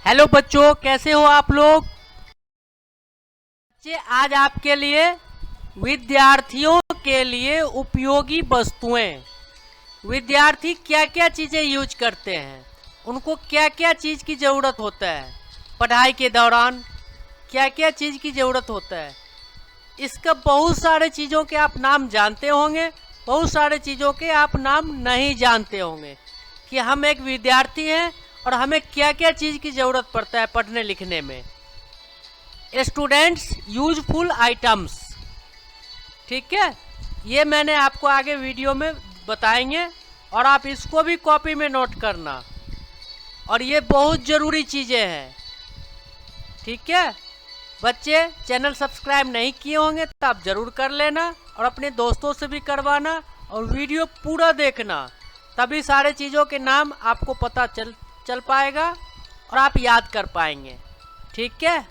Hello बच्चों, कैसे हो आप लोग। बच्चे, आज आपके लिए विद्यार्थियों के लिए उपयोगी वस्तुएं, विद्यार्थी क्या क्या चीज़ें यूज करते हैं, उनको क्या क्या चीज़ की ज़रूरत होता है पढ़ाई के दौरान, क्या क्या चीज़ की ज़रूरत होता है। इसका बहुत सारे चीज़ों के आप नाम जानते होंगे, बहुत सारे चीज़ों के आप नाम नहीं जानते होंगे कि हम एक विद्यार्थी हैं और हमें क्या क्या चीज़ की ज़रूरत पड़ता है पढ़ने लिखने में। स्टूडेंट्स यूजफुल आइटम्स, ठीक है, ये मैंने आपको आगे वीडियो में बताएंगे और आप इसको भी कॉपी में नोट करना, और ये बहुत ज़रूरी चीज़ें हैं, ठीक है। बच्चे, चैनल सब्सक्राइब नहीं किए होंगे तो आप ज़रूर कर लेना और अपने दोस्तों से भी करवाना और वीडियो पूरा देखना, तभी सारे चीज़ों के नाम आपको पता चल पाएगा और आप याद कर पाएंगे, ठीक है।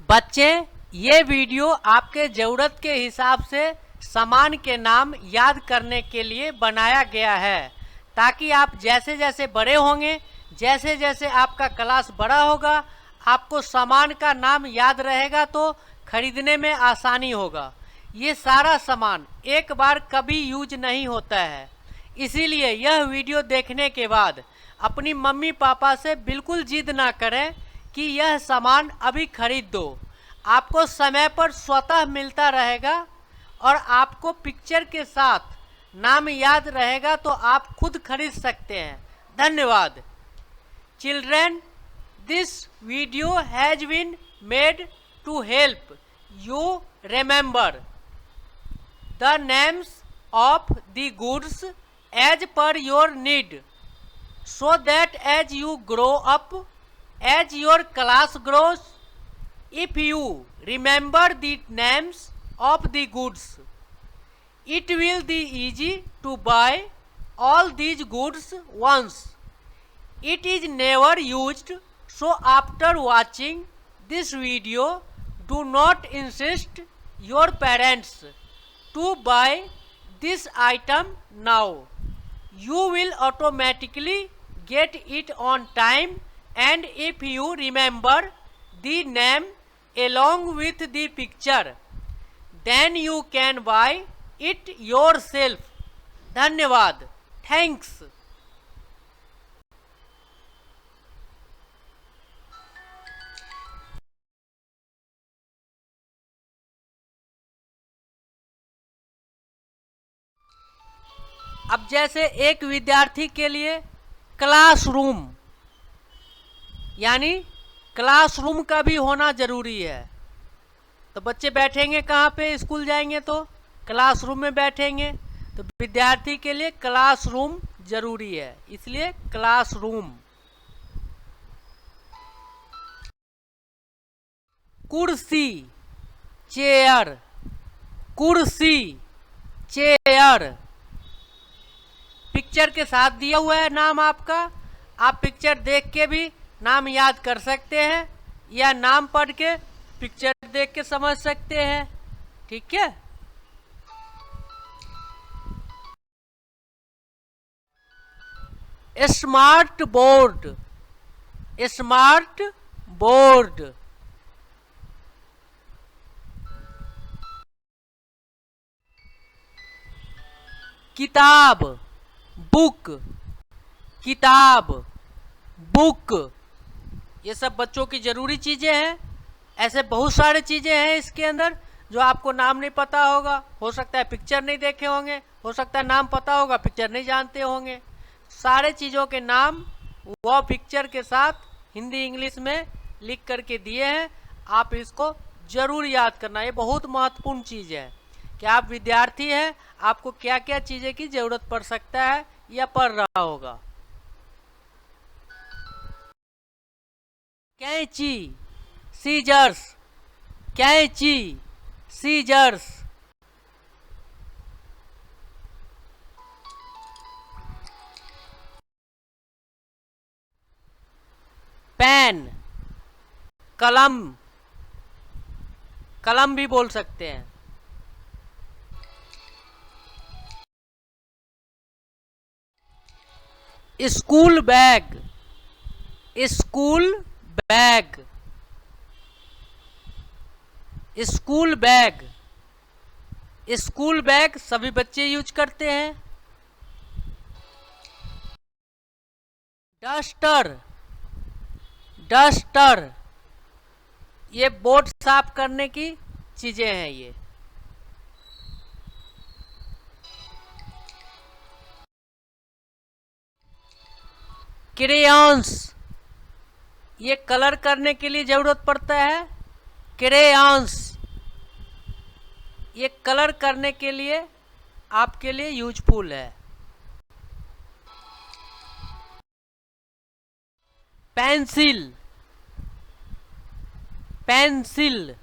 बच्चे, ये वीडियो आपके ज़रूरत के हिसाब से सामान के नाम याद करने के लिए बनाया गया है, ताकि आप जैसे जैसे बड़े होंगे, जैसे जैसे आपका क्लास बड़ा होगा, आपको सामान का नाम याद रहेगा तो खरीदने में आसानी होगा। ये सारा सामान एक बार कभी यूज नहीं होता है, इसीलिए यह वीडियो देखने के बाद अपनी मम्मी पापा से बिल्कुल जिद ना करें कि यह सामान अभी खरीद दो। आपको समय पर स्वतः मिलता रहेगा और आपको पिक्चर के साथ नाम याद रहेगा तो आप खुद खरीद सकते हैं। धन्यवाद। Children, this video has been made to help you remember the names of the goods as per your need, so that as you grow up, as your class grows, if you remember the names of the goods, it will be easy to buy all these goods once. It is never used, so after watching this video, do not insist your parents to buy this item now. You will automatically get it on time, and if you remember the name along with the picture, then you can buy it yourself. धन्यवाद। Thanks. अब जैसे एक विद्यार्थी के लिए classroom, यानी classroom का भी होना जरूरी है। तो बच्चे बैठेंगे कहाँ पे, स्कूल जाएंगे तो क्लासरूम में बैठेंगे, तो विद्यार्थी के लिए क्लासरूम जरूरी है, इसलिए क्लासरूम। कुर्सी, चेयर, कुर्सी, चेयर, पिक्चर के साथ दिया हुआ है नाम आपका, आप पिक्चर देख के भी नाम याद कर सकते हैं या नाम पढ़ के पिक्चर देख के समझ सकते हैं, ठीक है। स्मार्ट बोर्ड, स्मार्ट बोर्ड, किताब, बुक, किताब, बुक, ये सब बच्चों की ज़रूरी चीज़ें हैं। ऐसे बहुत सारे चीज़ें हैं इसके अंदर जो आपको नाम नहीं पता होगा, हो सकता है पिक्चर नहीं देखे होंगे, हो सकता है नाम पता होगा पिक्चर नहीं जानते होंगे। सारे चीज़ों के नाम वो पिक्चर के साथ हिंदी इंग्लिश में लिख करके दिए हैं, आप इसको ज़रूर याद करना। ये बहुत महत्वपूर्ण चीज़ है कि आप विद्यार्थी हैं, आपको क्या क्या चीज़ें की ज़रूरत पड़ सकता है या पड़ रहा होगा। कैंची, सीजर्स, कैंची, सीजर्स, पेन, कलम, कलम भी बोल सकते हैं। School bag, school bag, school bag, school bag सभी बच्चे यूज करते हैं। डस्टर, डस्टर, ये बोर्ड साफ करने की चीजें हैं ये। क्रेयॉन्स, ये कलर करने के लिए जरूरत पड़ता है। क्रेयॉन्स, ये कलर करने के लिए आपके लिए यूजफुल है। Pencil, pencil,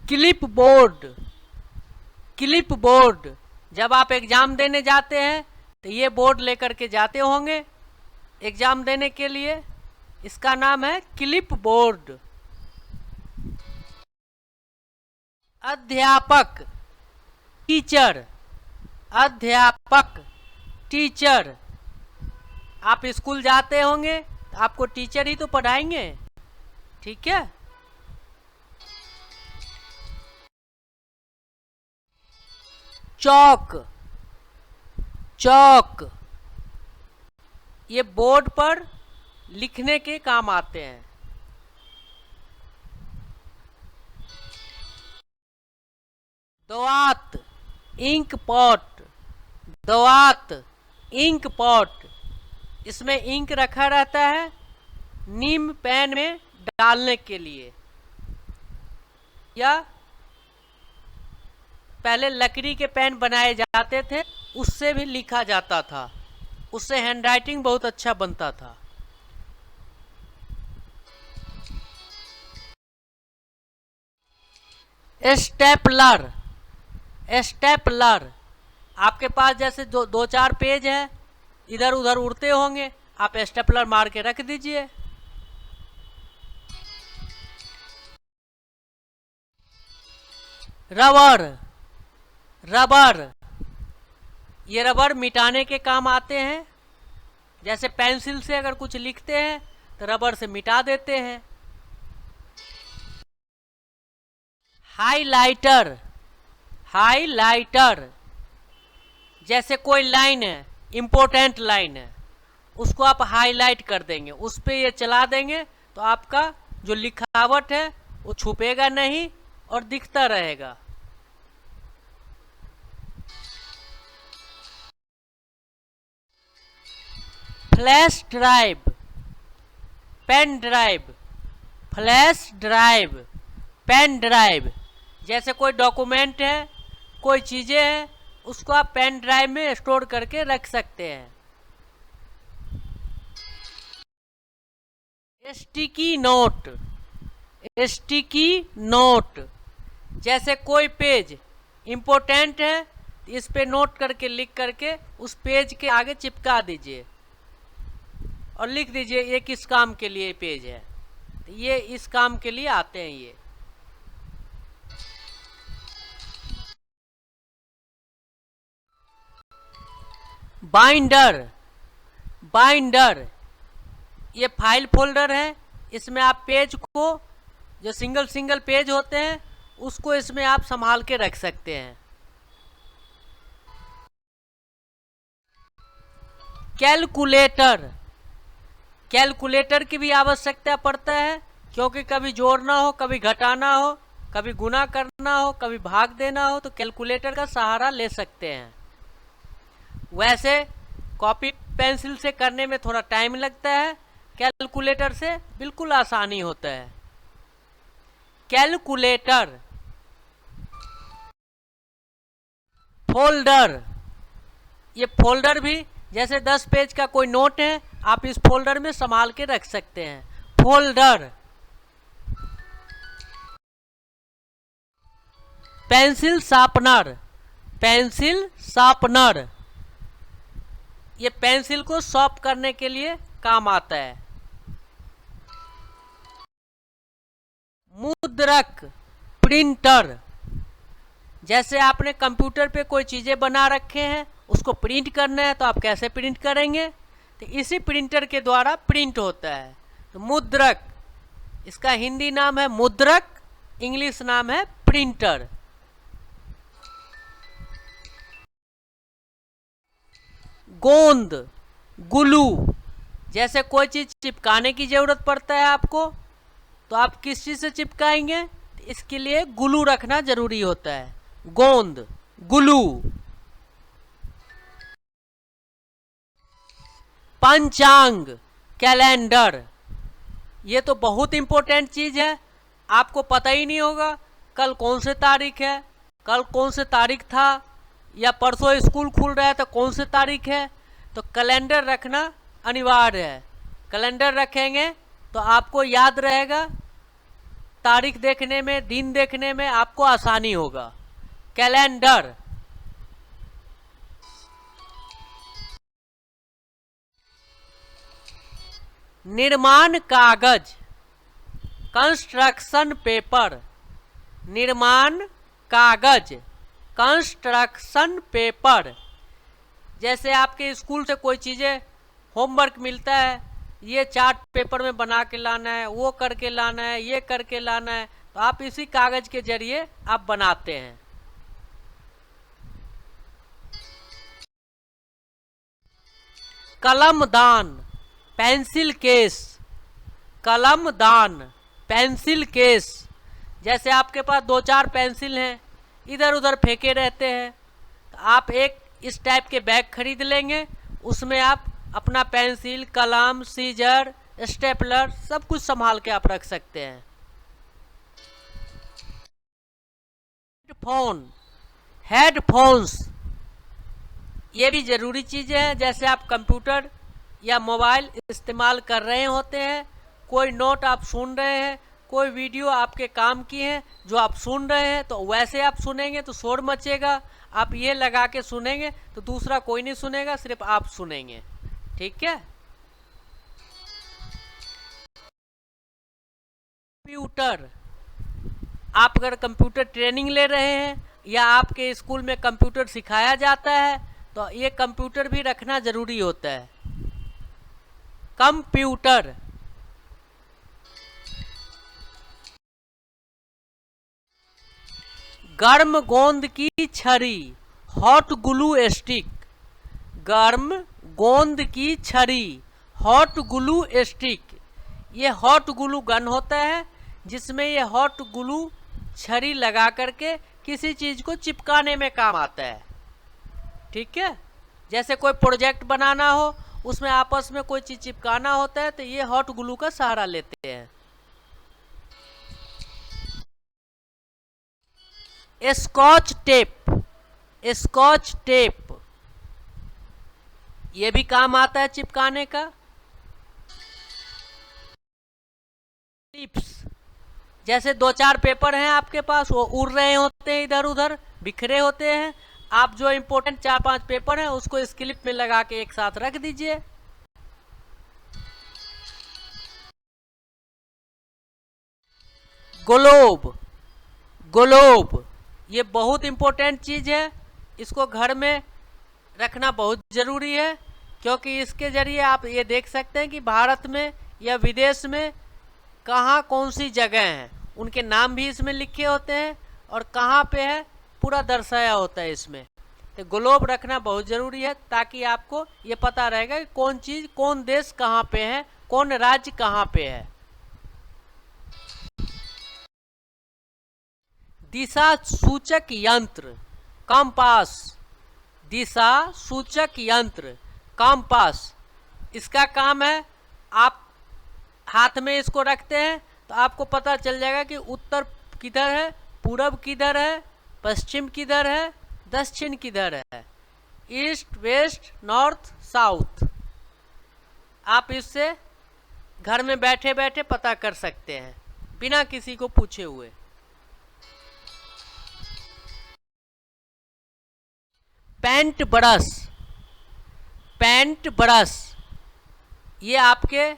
clip board, clip board, जब आप एग्जाम देने जाते हैं तो ये बोर्ड लेकर के जाते होंगे एग्जाम देने के लिए, इसका नाम है क्लिप बोर्ड। अध्यापक, टीचर, अध्यापक, टीचर, आप स्कूल जाते होंगे तो आपको टीचर ही तो पढ़ाएंगे, ठीक है। चौक, चौक, ये बोर्ड पर लिखने के काम आते हैं। दवात, इंक पॉट, दवात, इंक पॉट, इसमें इंक रखा रहता है नीम पेन में डालने के लिए, या पहले लकड़ी के पेन बनाए जाते थे, उससे भी लिखा जाता था, उससे हैंडराइटिंग बहुत अच्छा बनता था। स्टेपलर, स्टेपलर, आपके पास जैसे दो चार पेज है, इधर उधर उड़ते होंगे, आप स्टेपलर मार के रख दीजिए। रबर, रबर, ये रबर मिटाने के काम आते हैं, जैसे पेंसिल से अगर कुछ लिखते हैं तो रबर से मिटा देते हैं। हाइलाइटर, हाइलाइटर, जैसे कोई लाइन है, इंपॉर्टेंट लाइन है, उसको आप हाईलाइट कर देंगे, उस पर ये चला देंगे तो आपका जो लिखावट है वो छुपेगा नहीं और दिखता रहेगा। Flash drive, pen drive, flash drive, pen drive, जैसे कोई डॉक्यूमेंट है, कोई चीजें हैं, उसको आप पेन ड्राइव में स्टोर करके रख सकते हैं। स्टिकी नोट, स्टिकी नोट, जैसे कोई पेज इंपॉर्टेंट है, इस पे नोट करके लिख करके उस पेज के आगे चिपका दीजिए और लिख दीजिए ये किस काम के लिए पेज है, तो ये इस काम के लिए आते हैं ये। बाइंडर, बाइंडर, ये फाइल फोल्डर है, इसमें आप पेज को, जो सिंगल सिंगल पेज होते हैं, उसको इसमें आप संभाल के रख सकते हैं। कैलकुलेटर, कैलकुलेटर की भी आवश्यकता पड़ता है, क्योंकि कभी जोड़ना हो, कभी घटाना हो, कभी गुना करना हो, कभी भाग देना हो, तो कैलकुलेटर का सहारा ले सकते हैं। वैसे कॉपी पेंसिल से करने में थोड़ा टाइम लगता है, कैलकुलेटर से बिल्कुल आसानी होता है। कैलकुलेटर। फोल्डर, ये फोल्डर भी जैसे 10 पेज का कोई नोट है, आप इस फोल्डर में संभाल के रख सकते हैं। Folder. Pencil sharpener, pencil sharpener, ये पेंसिल को शार्प करने के लिए काम आता है। मुद्रक, प्रिंटर, जैसे आपने कंप्यूटर पे कोई चीज़ें बना रखे हैं, उसको प्रिंट करना है तो आप कैसे प्रिंट करेंगे? तो इसी प्रिंटर के द्वारा प्रिंट होता है। तो मुद्रक, इसका हिंदी नाम है मुद्रक, इंग्लिश नाम है प्रिंटर। गोंद, ग्लू, जैसे कोई चीज़ चिपकाने की ज़रूरत पड़ता है आपको, तो आप किस चीज़ से चिपकाएंगे? इसके लिए ग्लू रखना जरूरी होता है। गोंद, ग्लू। पंचांग, कैलेंडर, ये तो बहुत इंपॉर्टेंट चीज़ है। आपको पता ही नहीं होगा कल कौन से तारीख है, कल कौन से तारीख था, या परसों स्कूल खुल रहा है तो कौन से तारीख है। तो कैलेंडर रखना अनिवार्य है। कैलेंडर रखेंगे तो आपको याद रहेगा, तारीख देखने में, दिन देखने में आपको आसानी होगा। कैलेंडर। निर्माण कागज, कंस्ट्रक्शन पेपर, निर्माण कागज, कंस्ट्रक्शन पेपर। जैसे आपके स्कूल से कोई चीज़ें होमवर्क मिलता है, ये चार्ट पेपर में बना के लाना है, वो करके लाना है, ये करके लाना है, तो आप इसी कागज के जरिए आप बनाते हैं। कलमदान, पेंसिल केस, कलमदान, पेंसिल केस। जैसे आपके पास 2-4 पेंसिल हैं, इधर उधर फेंके रहते हैं, तो आप एक इस टाइप के बैग खरीद लेंगे, उसमें आप अपना पेंसिल, कलम, सीजर, स्टेपलर सब कुछ संभाल के आप रख सकते हैं। हेडफोन, हेडफोन्स, ये भी ज़रूरी चीज़ें हैं। जैसे आप कंप्यूटर या मोबाइल इस्तेमाल कर रहे होते हैं, कोई नोट आप सुन रहे हैं, कोई वीडियो आपके काम की है जो आप सुन रहे हैं, तो वैसे आप सुनेंगे तो शोर मचेगा। आप ये लगा के सुनेंगे तो दूसरा कोई नहीं सुनेगा, सिर्फ आप सुनेंगे। ठीक है। कंप्यूटर, आप अगर कंप्यूटर ट्रेनिंग ले रहे हैं या आपके स्कूल में कंप्यूटर सिखाया जाता है, तो ये कंप्यूटर भी रखना जरूरी होता है। कंप्यूटर। गर्म गोंद की छड़ी, हॉट ग्लू स्टिक, गर्म गोंद की छड़ी, हॉट ग्लू स्टिक। ये हॉट ग्लू गन होता है, जिसमें ये हॉट ग्लू छड़ी लगा करके किसी चीज़ को चिपकाने में काम आता है। ठीक है। जैसे कोई प्रोजेक्ट बनाना हो, उसमें आपस में कोई चीज़ चिपकाना होता है, तो ये हॉट ग्लू का सहारा लेते हैं। स्कॉच टेप, स्कॉच टेप, ये भी काम आता है चिपकाने का। टिप्स, जैसे 2-4 पेपर हैं आपके पास, वो उड़ रहे होते हैं, इधर उधर बिखरे होते हैं, आप जो इम्पोर्टेंट 4-5 पेपर हैं उसको इस क्लिप में लगा के एक साथ रख दीजिए। ग्लोब, ग्लोब, ये बहुत इम्पोर्टेंट चीज़ है, इसको घर में रखना बहुत ज़रूरी है, क्योंकि इसके ज़रिए आप ये देख सकते हैं कि भारत में या विदेश में कहाँ कौन सी जगह हैं, उनके नाम भी इसमें लिखे होते हैं और कहाँ पे है पूरा दर्शाया होता है इसमें। तो ग्लोब रखना बहुत ज़रूरी है, ताकि आपको ये पता रहेगा कि कौन चीज़, कौन देश कहाँ पे है, कौन राज्य कहाँ पे है। दिशा सूचक यंत्र, कंपास, दिशा सूचक यंत्र, कंपास, इसका काम है, आप हाथ में इसको रखते हैं तो आपको पता चल जाएगा कि उत्तर किधर है, पूरब किधर है, पश्चिम किधर है, दक्षिण किधर है, ईस्ट, वेस्ट, नॉर्थ, साउथ। आप इससे घर में बैठे बैठे पता कर सकते हैं बिना किसी को पूछे हुए। पेंट ब्रश, पेंट ब्रश, ये आपके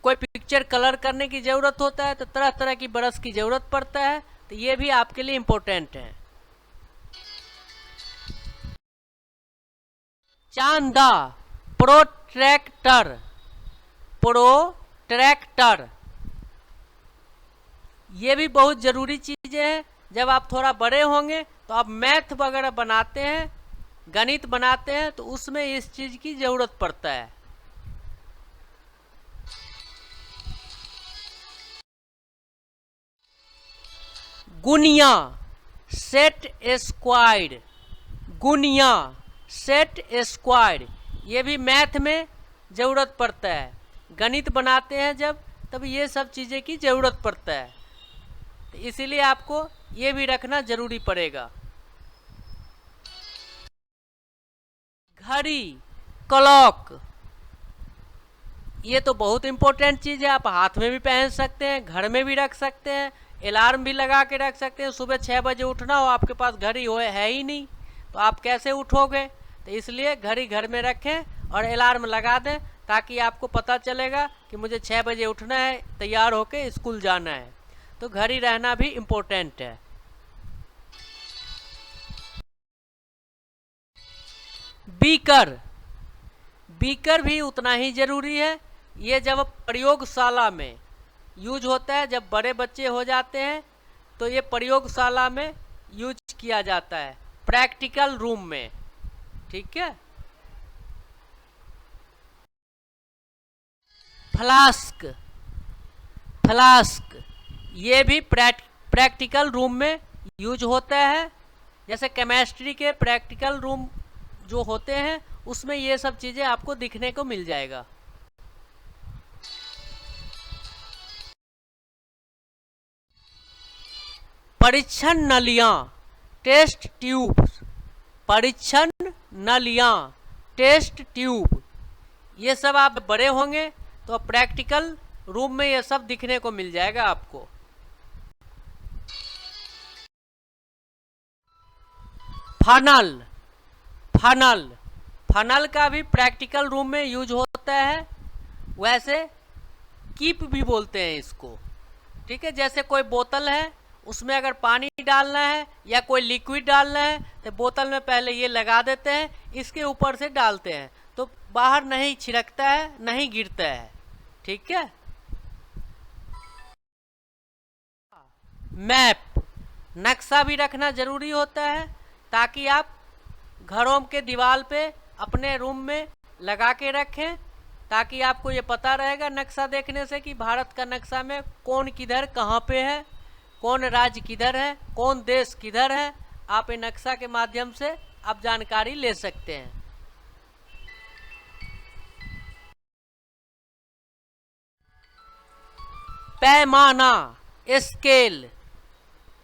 कोई पिक्चर कलर करने की ज़रूरत होता है तो तरह तरह की ब्रश की ज़रूरत पड़ता है, तो ये भी आपके लिए इम्पोर्टेंट है। चांदा, प्रोट्रैक्टर, प्रोट्रैक्टर। ये भी बहुत ज़रूरी चीज़ें हैं। जब आप थोड़ा बड़े होंगे तो आप मैथ वगैरह बनाते हैं, गणित बनाते हैं, तो उसमें इस चीज़ की ज़रूरत पड़ता है। गुनिया, सेट स्क्वायर्ड, गुनिया, सेट स्क्वायर्ड, ये भी मैथ में ज़रूरत पड़ता है। गणित बनाते हैं जब, तब ये सब चीज़ें की ज़रूरत पड़ता है, तो इसीलिए आपको ये भी रखना ज़रूरी पड़ेगा। घड़ी, क्लॉक, ये तो बहुत इम्पोर्टेंट चीज़ है। आप हाथ में भी पहन सकते हैं, घर में भी रख सकते हैं, अलार्म भी लगा के रख सकते हैं। सुबह 6 बजे उठना हो, आपके पास घड़ी है ही नहीं, तो आप कैसे उठोगे? तो इसलिए घड़ी घर में रखें और अलार्म लगा दें, ताकि आपको पता चलेगा कि मुझे 6 बजे उठना है, तैयार होके स्कूल जाना है। तो घड़ी रहना भी इम्पोर्टेंट है। बीकर, बीकर भी उतना ही ज़रूरी है। ये जब प्रयोगशाला में यूज होता है, जब बड़े बच्चे हो जाते हैं तो ये प्रयोगशाला में यूज किया जाता है, प्रैक्टिकल रूम में। ठीक है। फ्लास्क, फ्लास्क, ये भी प्रैक्टिकल रूम में यूज होता है। जैसे केमिस्ट्री के प्रैक्टिकल रूम जो होते हैं, उसमें ये सब चीज़ें आपको दिखने को मिल जाएगा। परीक्षण नलियाँ, टेस्ट ट्यूब्स, परीक्षण नलियाँ, टेस्ट ट्यूब, ये सब आप बड़े होंगे तो प्रैक्टिकल रूम में ये सब दिखने को मिल जाएगा आपको। फनल, फनल, फनल का भी प्रैक्टिकल रूम में यूज होता है। वैसे कीप भी बोलते हैं इसको। ठीक है। जैसे कोई बोतल है, उसमें अगर पानी डालना है या कोई लिक्विड डालना है, तो बोतल में पहले ये लगा देते हैं, इसके ऊपर से डालते हैं, तो बाहर नहीं छिड़कता है, नहीं गिरता है। ठीक है। मैप, नक्शा भी रखना ज़रूरी होता है, ताकि आप घरों के दीवार पे अपने रूम में लगा के रखें, ताकि आपको ये पता रहेगा नक्शा देखने से कि भारत का नक्शा में कौन किधर कहाँ पे है, कौन राज्य किधर है, कौन देश किधर है। आप इन नक्शा के माध्यम से आप जानकारी ले सकते हैं। पैमाना, स्केल,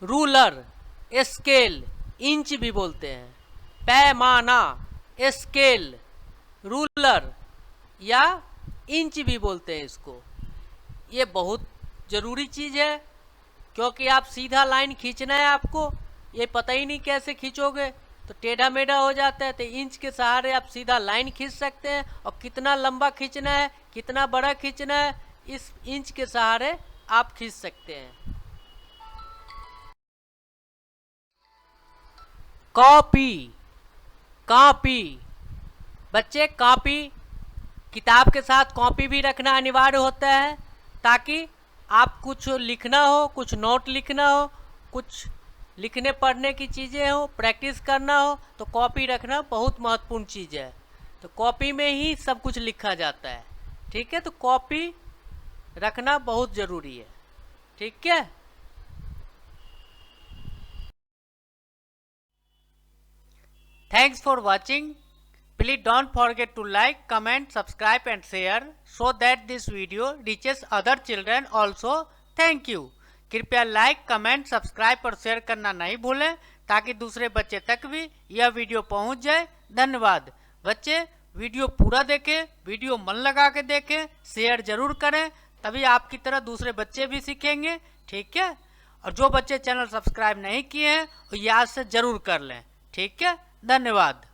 रूलर, स्केल, इंच भी बोलते हैं। पैमाना, स्केल, रूलर या इंच भी बोलते हैं इसको। ये बहुत ज़रूरी चीज़ है, क्योंकि आप सीधा लाइन खींचना है आपको, ये पता ही नहीं कैसे खींचोगे, तो टेढ़ा मेढ़ा हो जाता है। तो इंच के सहारे आप सीधा लाइन खींच सकते हैं, और कितना लंबा खींचना है, कितना बड़ा खींचना है, इस इंच के सहारे आप खींच सकते हैं। कॉपी, कॉपी, बच्चे कॉपी, किताब के साथ कॉपी भी रखना अनिवार्य होता है, ताकि आप कुछ लिखना हो, कुछ नोट लिखना हो, कुछ लिखने पढ़ने की चीज़ें हो, प्रैक्टिस करना हो, तो कॉपी रखना बहुत महत्वपूर्ण चीज़ है। तो कॉपी में ही सब कुछ लिखा जाता है। ठीक है। तो कॉपी रखना बहुत ज़रूरी है। ठीक है। Thanks for watching. Please don't forget to like, comment, subscribe and share so that this video reaches other children also. Thank you. कृपया लाइक, कमेंट, सब्सक्राइब और शेयर करना नहीं भूलें, ताकि दूसरे बच्चे तक भी यह वीडियो पहुंच जाए। धन्यवाद। बच्चे वीडियो पूरा देखें, वीडियो मन लगा के देखें, शेयर जरूर करें, तभी आपकी तरह दूसरे बच्चे भी सीखेंगे। ठीक है। और जो बच्चे चैनल सब्सक्राइब नहीं किए हैं वो याद से जरूर कर लें। ठीक है। धन्यवाद।